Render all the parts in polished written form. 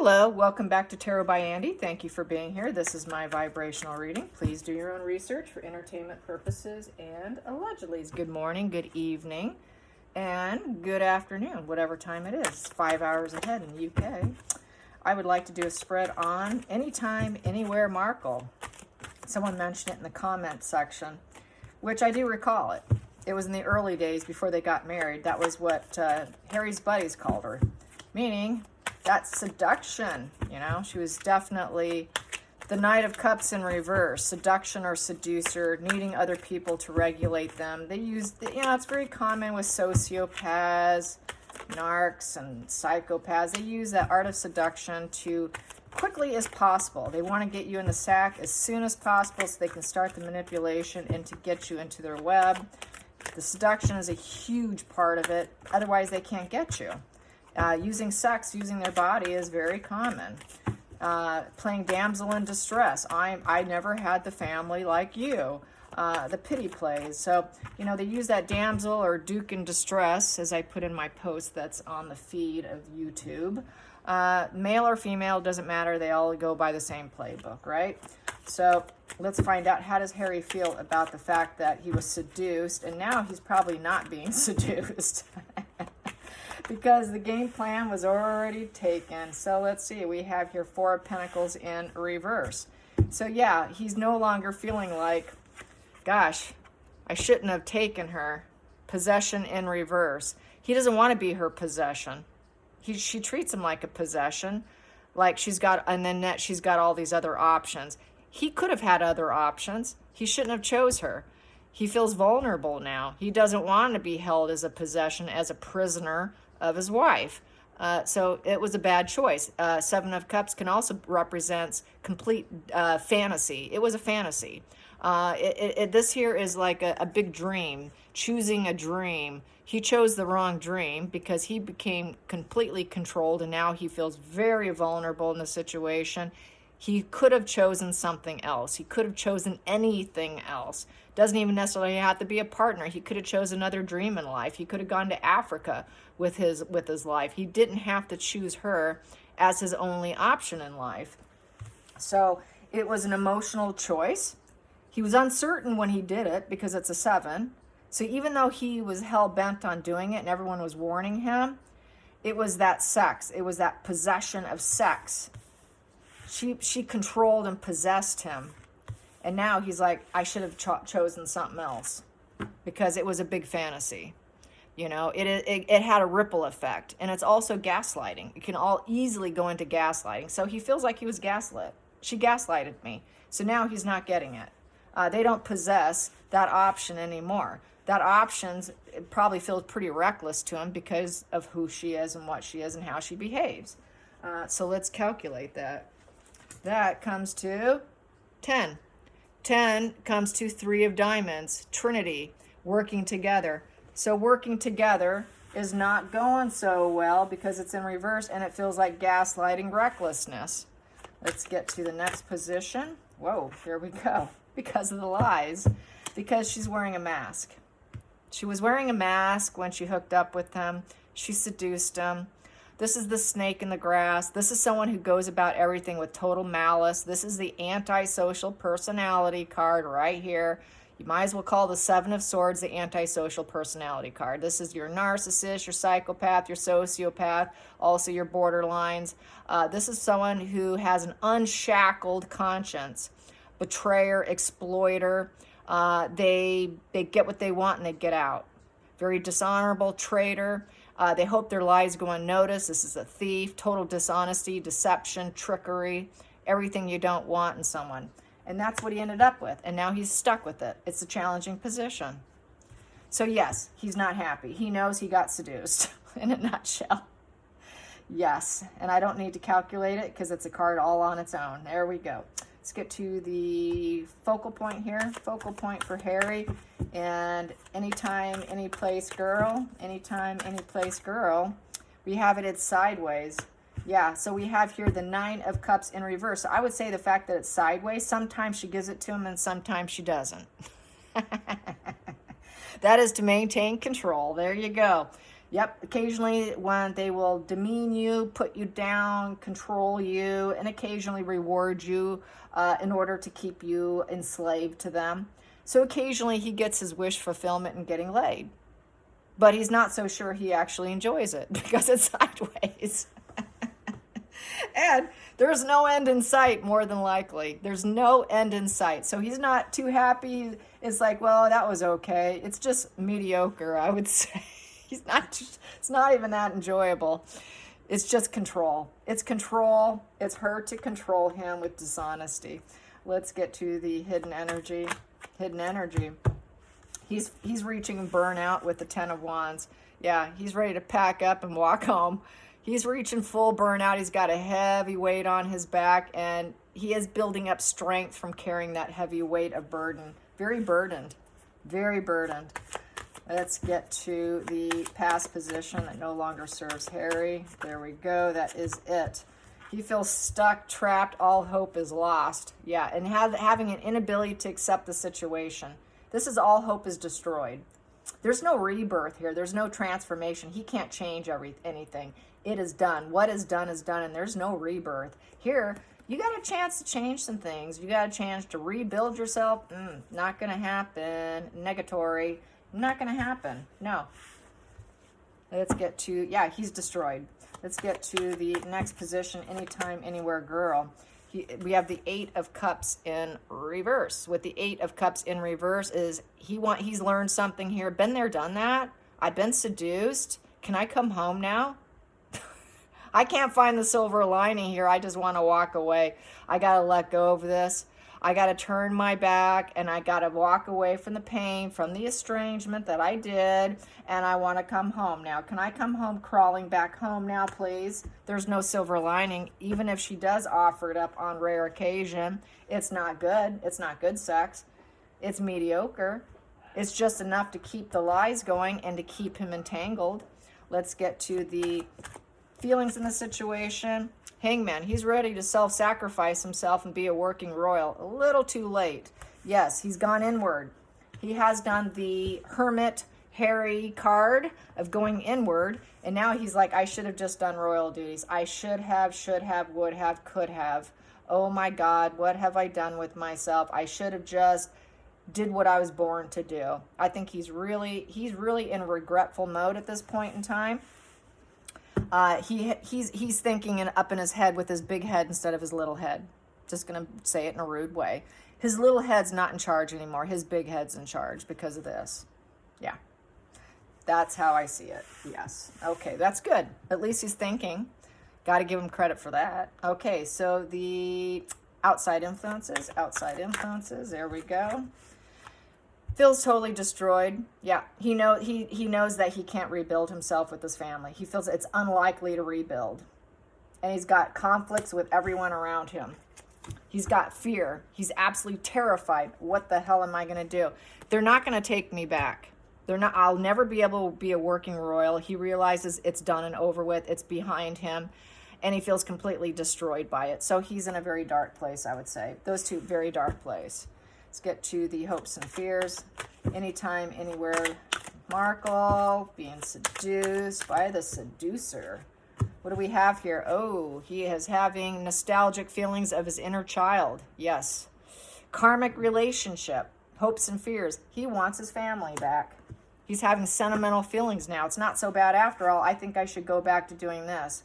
Hello, welcome back to Tarot by Andy. Thank you for being here. This is my vibrational reading. Please do your own research for entertainment purposes and allegedly. Good morning, good evening, and good afternoon, whatever time it is. 5 hours ahead in the UK. I would like to do a spread on anytime, anywhere Markle. Someone mentioned it in the comment section, which I do recall it. It was in the early days before they got married. That was what Harry's buddies called her, meaning that's seduction. You know, she was definitely the Knight of Cups in reverse, seduction or seducer, needing other people to regulate them. They use, it's very common with sociopaths, narcs, and psychopaths. They use that art of seduction to quickly as possible. They want to get you in the sack as soon as possible so they can start the manipulation and to get you into their web. The seduction is a huge part of it. Otherwise, they can't get you. Using sex, using their body is very common. Playing damsel in distress. I never had the family like you. The pity plays. So, they use that damsel or duke in distress, as I put in my post that's on the feed of YouTube. Male or female, doesn't matter. They all go by the same playbook, right? So let's find out, how does Harry feel about the fact that he was seduced, and now he's probably not being seduced. Because the game plan was already taken. So let's see, we have here 4 of Pentacles in reverse. So yeah, he's no longer feeling like, gosh, I shouldn't have taken her. Possession in reverse. He doesn't want to be her possession. She treats him like a possession, like she's got, and then she's got all these other options. He could have had other options. He shouldn't have chose her. He feels vulnerable now. He doesn't want to be held as a possession, as a prisoner of his wife. So it was a bad choice. 7 of Cups can also represent complete fantasy. It was a fantasy. This here is like a big dream, choosing a dream. He chose the wrong dream because he became completely controlled, and now he feels very vulnerable in the situation. He could have chosen something else. He could have chosen anything else. Doesn't even necessarily have to be a partner. He could have chosen another dream in life. He could have gone to Africa with his life. He didn't have to choose her as his only option in life. So it was an emotional choice. He was uncertain when he did it because it's a 7. So even though he was hell-bent on doing it and everyone was warning him, it was that sex. It was that possession of sex. She controlled and possessed him. And now he's like, I should have chosen something else because it was a big fantasy. It had a ripple effect. And it's also gaslighting. It can all easily go into gaslighting. So he feels like he was gaslit. She gaslighted me. So now he's not getting it. They don't possess that option anymore. That option probably feels pretty reckless to him because of who she is and what she is and how she behaves. So let's calculate that. That comes to 10. 10 comes to 3 of Diamonds, Trinity, working together. So working together is not going so well because it's in reverse and it feels like gaslighting, recklessness. Let's get to the next position. Whoa, here we go. Because of the lies. Because she's wearing a mask. She was wearing a mask when she hooked up with him. She seduced him. This is the snake in the grass. This is someone who goes about everything with total malice. This is the antisocial personality card right here. You might as well call the 7 of Swords the antisocial personality card. This is your narcissist, your psychopath, your sociopath, also your borderlines. This is someone who has an unshackled conscience. Betrayer, exploiter. They get what they want and they get out. Very dishonorable, traitor. They hope their lies go unnoticed. This is a thief, total dishonesty, deception, trickery, everything you don't want in someone. And that's what he ended up with. And now he's stuck with it. It's a challenging position. So yes, he's not happy. He knows he got seduced in a nutshell. Yes, and I don't need to calculate it because it's a card all on its own. There we go. Let's get to the focal point here. Focal point for Harry. And anytime, any place, girl. Anytime, any place, girl. We have it's sideways. Yeah, so we have here the 9 of Cups in reverse. So I would say the fact that it's sideways, sometimes she gives it to him and sometimes she doesn't. That is to maintain control. There you go. Yep, occasionally when they will demean you, put you down, control you, and occasionally reward you in order to keep you enslaved to them. So occasionally he gets his wish fulfillment in getting laid. But he's not so sure he actually enjoys it because it's sideways. And there's no end in sight, more than likely. There's no end in sight. So he's not too happy. It's like, well, that was okay. It's just mediocre, I would say. It's not even that enjoyable. It's just control. It's control. It's her to control him with dishonesty. Let's get to the hidden energy. Hidden energy. He's reaching burnout with the 10 of Wands. Yeah, he's ready to pack up and walk home. He's reaching full burnout. He's got a heavy weight on his back, and he is building up strength from carrying that heavy weight of burden. Very burdened. Very burdened. Let's get to the past position that no longer serves Harry. There we go. That is it. He feels stuck, trapped. All hope is lost. Yeah, and having an inability to accept the situation. This is all hope is destroyed. There's no rebirth here. There's no transformation. He can't change anything. It is done. What is done, and there's no rebirth. Here, you got a chance to change some things. You got a chance to rebuild yourself. Not going to happen. Negatory. Not going to happen. No. Let's get to, yeah, he's destroyed. Let's get to the next position, anytime, anywhere girl. We have the 8 of Cups in reverse. With the 8 of Cups in reverse is he's learned something here. Been there, done that. I've been seduced. Can I come home now? I can't find the silver lining here. I just want to walk away. I got to let go of this. I got to turn my back, and I got to walk away from the pain, from the estrangement that I did, and I want to come home now. Can I come home, crawling back home now, please? There's no silver lining. Even if she does offer it up on rare occasion, it's not good. It's not good sex. It's mediocre. It's just enough to keep the lies going and to keep him entangled. Let's get to the feelings in the situation. Hangman, he's ready to self-sacrifice himself and be a working royal. A little too late. Yes, he's gone inward. He has done the Hermit Harry card of going inward, and now he's like, I should have just done royal duties. I should have, would have, could have. Oh my God, what have I done with myself? I should have just did what I was born to do. I think he's really in a regretful mode at this point in time. He's thinking up in his head with his big head instead of his little head. Just gonna say it in a rude way. His little head's not in charge anymore. His big head's in charge because of this. Yeah, that's how I see it. Yes. Okay, that's good. At least he's thinking. Got to give him credit for that. Okay, so the outside influences. There we go. Feels totally destroyed. Yeah, he knows that he can't rebuild himself with his family. He feels it's unlikely to rebuild. And he's got conflicts with everyone around him. He's got fear. He's absolutely terrified. What the hell am I going to do? They're not going to take me back. I'll never be able to be a working royal. He realizes it's done and over with. It's behind him. And he feels completely destroyed by it. So he's in a very dark place, I would say. Those two, very dark place. Let's get to the hopes and fears. Anytime, anywhere. Markle being seduced by the seducer. What do we have here? Oh, he is having nostalgic feelings of his inner child. Yes. Karmic relationship. Hopes and fears. He wants his family back. He's having sentimental feelings now. It's not so bad after all. I think I should go back to doing this.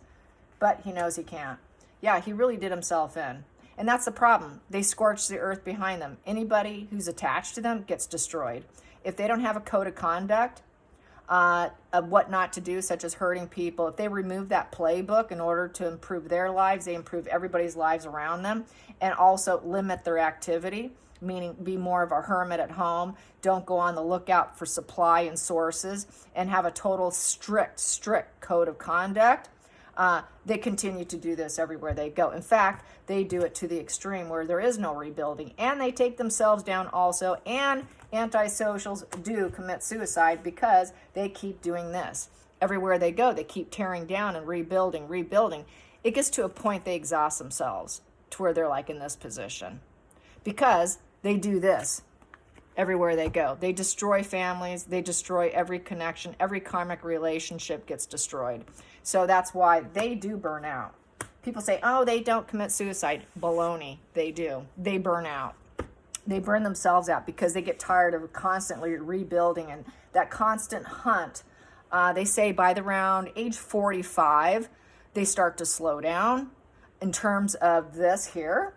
But he knows he can't. Yeah, he really did himself in. And that's the problem. They scorch the earth behind them. Anybody who's attached to them gets destroyed. If they don't have a code of conduct of what not to do, such as hurting people, if they remove that playbook in order to improve their lives, they improve everybody's lives around them, and also limit their activity, meaning be more of a hermit at home, don't go on the lookout for supply and sources, and have a total strict code of conduct. They continue to do this everywhere they go. In fact, they do it to the extreme where there is no rebuilding, and they take themselves down also, and antisocials do commit suicide because they keep doing this. Everywhere they go, they keep tearing down and rebuilding. It gets to a point they exhaust themselves to where they're like in this position because they do this. everywhere they go. They destroy families. They destroy every connection. Every karmic relationship gets destroyed. So that's why they do burn out. People say, oh, they don't commit suicide. Baloney. They do. They burn out. They burn themselves out because they get tired of constantly rebuilding and that constant hunt. They say by the round age 45, they start to slow down in terms of this here,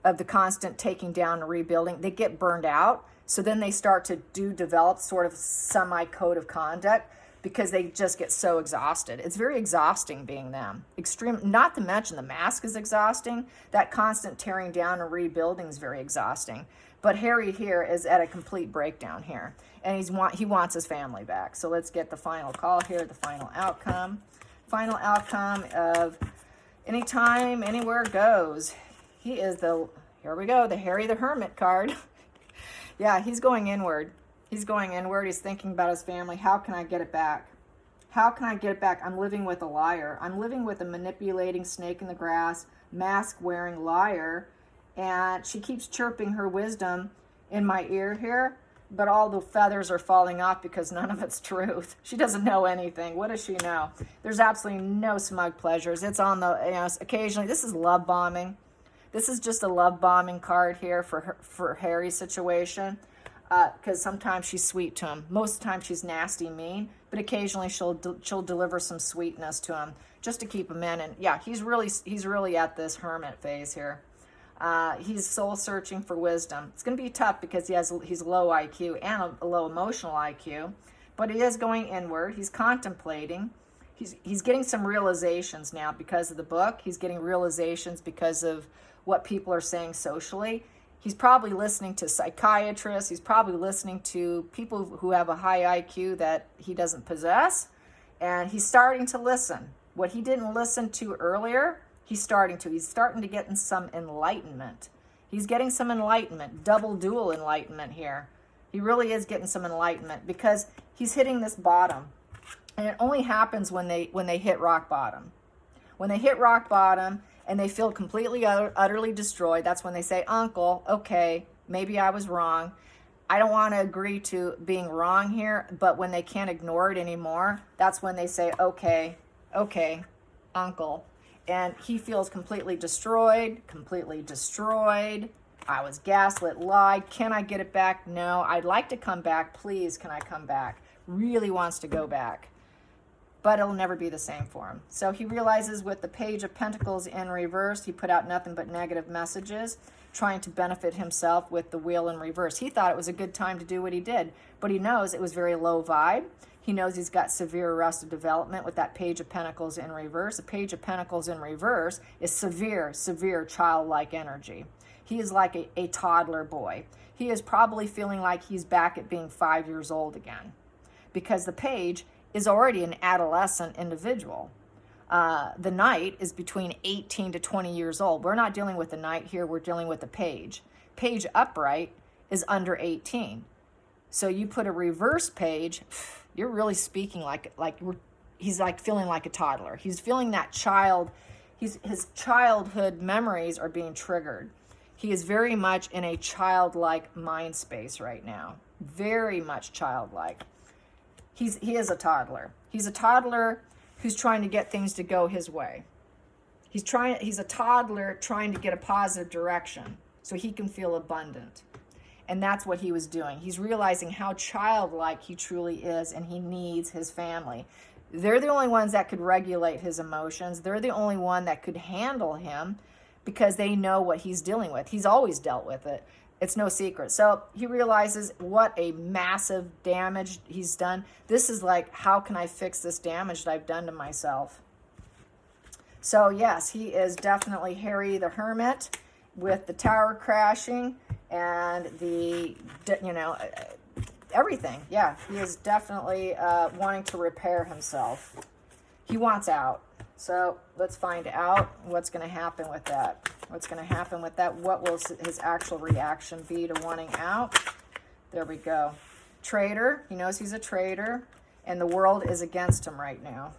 of the constant taking down and rebuilding. They get burned out. So then they start to develop sort of semi-code of conduct because they just get so exhausted. It's very exhausting being them. Extreme, not to mention the mask is exhausting. That constant tearing down and rebuilding is very exhausting. But Harry here is at a complete breakdown here. And he wants his family back. So let's get the final call here, the final outcome. Final outcome of anytime, anywhere goes. He is here we go, the Harry the Hermit card. Yeah, he's going inward. He's going inward. He's thinking about his family. How can I get it back? How can I get it back? I'm living with a liar. I'm living with a manipulating snake in the grass, mask-wearing liar. And she keeps chirping her wisdom in my ear here, but all the feathers are falling off because none of it's truth. She doesn't know anything. What does she know? There's absolutely no smug pleasures. It's on the, occasionally, this is love bombing. This is just a love bombing card here for Harry's situation, because sometimes she's sweet to him. Most of the time she's nasty, mean, but occasionally she'll deliver some sweetness to him just to keep him in. And yeah, he's really at this hermit phase here. He's soul searching for wisdom. It's going to be tough because he's low IQ and a low emotional IQ, but he is going inward. He's contemplating. He's getting some realizations now because of the book. He's getting realizations because of what people are saying socially. He's probably listening to psychiatrists. He's probably listening to people who have a high IQ that he doesn't possess. And he's starting to listen. What he didn't listen to earlier, he's starting to. He's starting to get in some enlightenment. He's getting some enlightenment, double dual enlightenment here. He really is getting some enlightenment because he's hitting this bottom. And it only happens when they hit rock bottom. When they hit rock bottom and they feel completely, utterly destroyed, that's when they say, Uncle, okay, maybe I was wrong. I don't want to agree to being wrong here, but when they can't ignore it anymore, that's when they say, okay, Uncle. And he feels completely destroyed. I was gaslit, lied. Can I get it back? No, I'd like to come back. Please, can I come back? Really wants to go back. But it'll never be the same for him. So he realizes with the Page of Pentacles in reverse, he put out nothing but negative messages, trying to benefit himself with the Wheel in reverse. He thought it was a good time to do what he did, but he knows it was very low vibe. He knows he's got severe arrested development with that Page of Pentacles in reverse. The Page of Pentacles in reverse is severe childlike energy. He is like a toddler boy. He is probably feeling like he's back at being 5 years old again because the Page is already an adolescent individual. The Knight is between 18 to 20 years old. We're not dealing with the Knight here. We're dealing with the Page. Page upright is under 18. So you put a reverse Page, you're really speaking he's like feeling like a toddler. He's feeling that his childhood memories are being triggered. He is very much in a childlike mind space right now. Very much childlike. He is a toddler. He's a toddler who's trying to get things to go his way. He's a toddler trying to get a positive direction so he can feel abundant. And that's what he was doing. He's realizing how childlike he truly is, and he needs his family. They're the only ones that could regulate his emotions. They're the only one that could handle him because they know what he's dealing with. He's always dealt with it. It's no secret. So he realizes what a massive damage he's done. This is like, how can I fix this damage that I've done to myself? So yes, he is definitely Harry the Hermit with the tower crashing and everything. Yeah, he is definitely wanting to repair himself. He wants out. So let's find out what's going to happen with that. What will his actual reaction be to wanting out? There we go. Traitor. He knows he's a traitor, and the world is against him right now.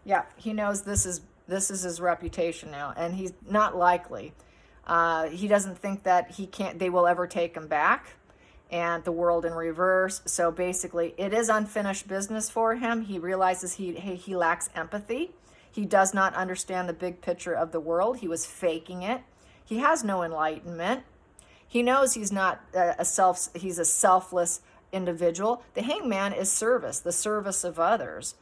Yeah, he knows this is his reputation now, and he's not likely. He doesn't think that they will ever take him back. and the world in reverse. So basically, it is unfinished business for him. He realizes he lacks empathy. He does not understand the big picture of the world. He was faking it. He has no enlightenment. He knows he's not he's a selfless individual. The hangman is service, the service of others.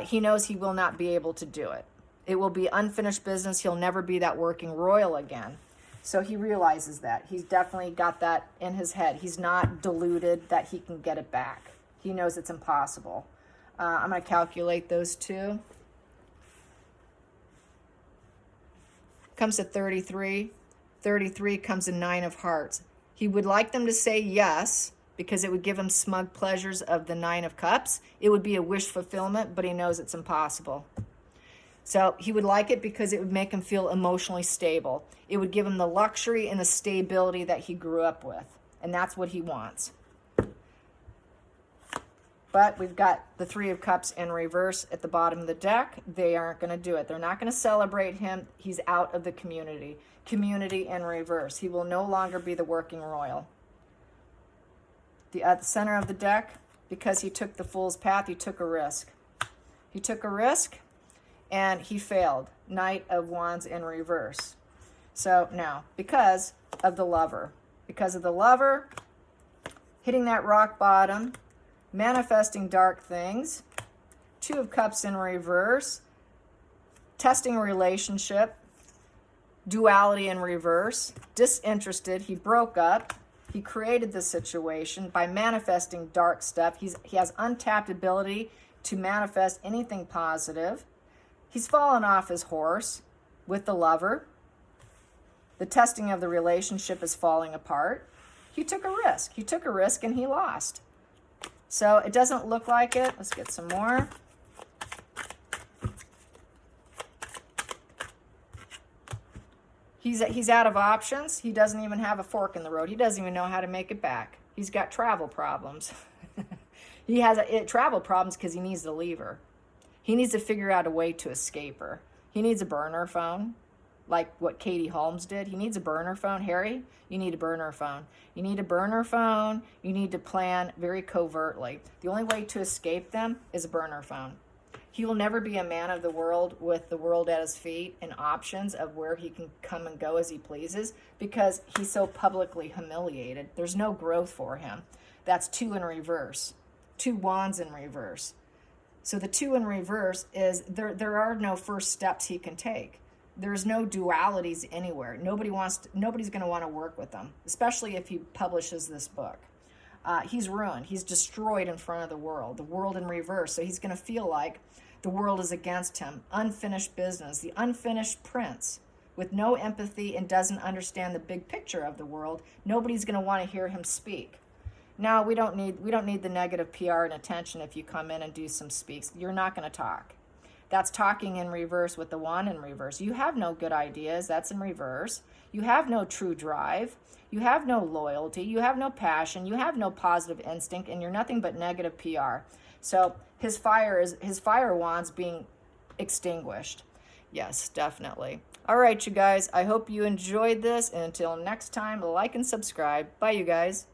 He knows he will not be able to do it. It will be unfinished business. He'll never be that working royal again. So he realizes that. He's definitely got that in his head. He's not deluded that he can get it back. He knows it's impossible. I'm going to calculate those two. Comes to 33. 33 comes a 9 of hearts. He would like them to say yes, because it would give him smug pleasures of the 9 of cups. It would be a wish fulfillment, but he knows it's impossible. So he would like it because it would make him feel emotionally stable. It would give him the luxury and the stability that he grew up with. And that's what he wants. But we've got the 3 of Cups in reverse at the bottom of the deck. They aren't going to do it. They're not going to celebrate him. He's out of the community. Community in reverse. He will no longer be the working royal. At the center of the deck, because he took the Fool's path, he took a risk. He took a risk. And he failed. Knight of Wands in reverse. So now, because of the Lover, hitting that rock bottom, manifesting dark things, 2 of Cups in reverse, testing a relationship, duality in reverse, disinterested, he broke up, he created the situation by manifesting dark stuff. He has untapped ability to manifest anything positive. He's fallen off his horse with the Lover. The testing of the relationship is falling apart. He took a risk. He took a risk and he lost. So it doesn't look like it. Let's get some more. He's out of options. He doesn't even have a fork in the road. He doesn't even know how to make it back. He's got travel problems. He has travel problems because he needs to leave her. He needs to figure out a way to escape her. He needs a burner phone, like what Katie Holmes did. He needs a burner phone. Harry, you need a burner phone. You need a burner phone. You need to plan very covertly. The only way to escape them is a burner phone. He will never be a man of the world with the world at his feet and options of where he can come and go as he pleases, because he's so publicly humiliated. There's no growth for him. That's 2 in reverse. 2 wands in reverse. So the 2 in reverse is there are no first steps he can take. There's no dualities anywhere. Nobody's going to want to work with him, especially if he publishes this book. He's ruined. He's destroyed in front of the world in reverse. So he's going to feel like the world is against him. Unfinished business, the unfinished prince with no empathy and doesn't understand the big picture of the world. Nobody's going to want to hear him speak. Now, we don't need the negative PR and attention if you come in and do some speaks. You're not going to talk. That's talking in reverse with the 1 in reverse. You have no good ideas. That's in reverse. You have no true drive. You have no loyalty. You have no passion. You have no positive instinct, and you're nothing but negative PR. So his fire wand's being extinguished. Yes, definitely. All right, you guys. I hope you enjoyed this. And until next time, like and subscribe. Bye, you guys.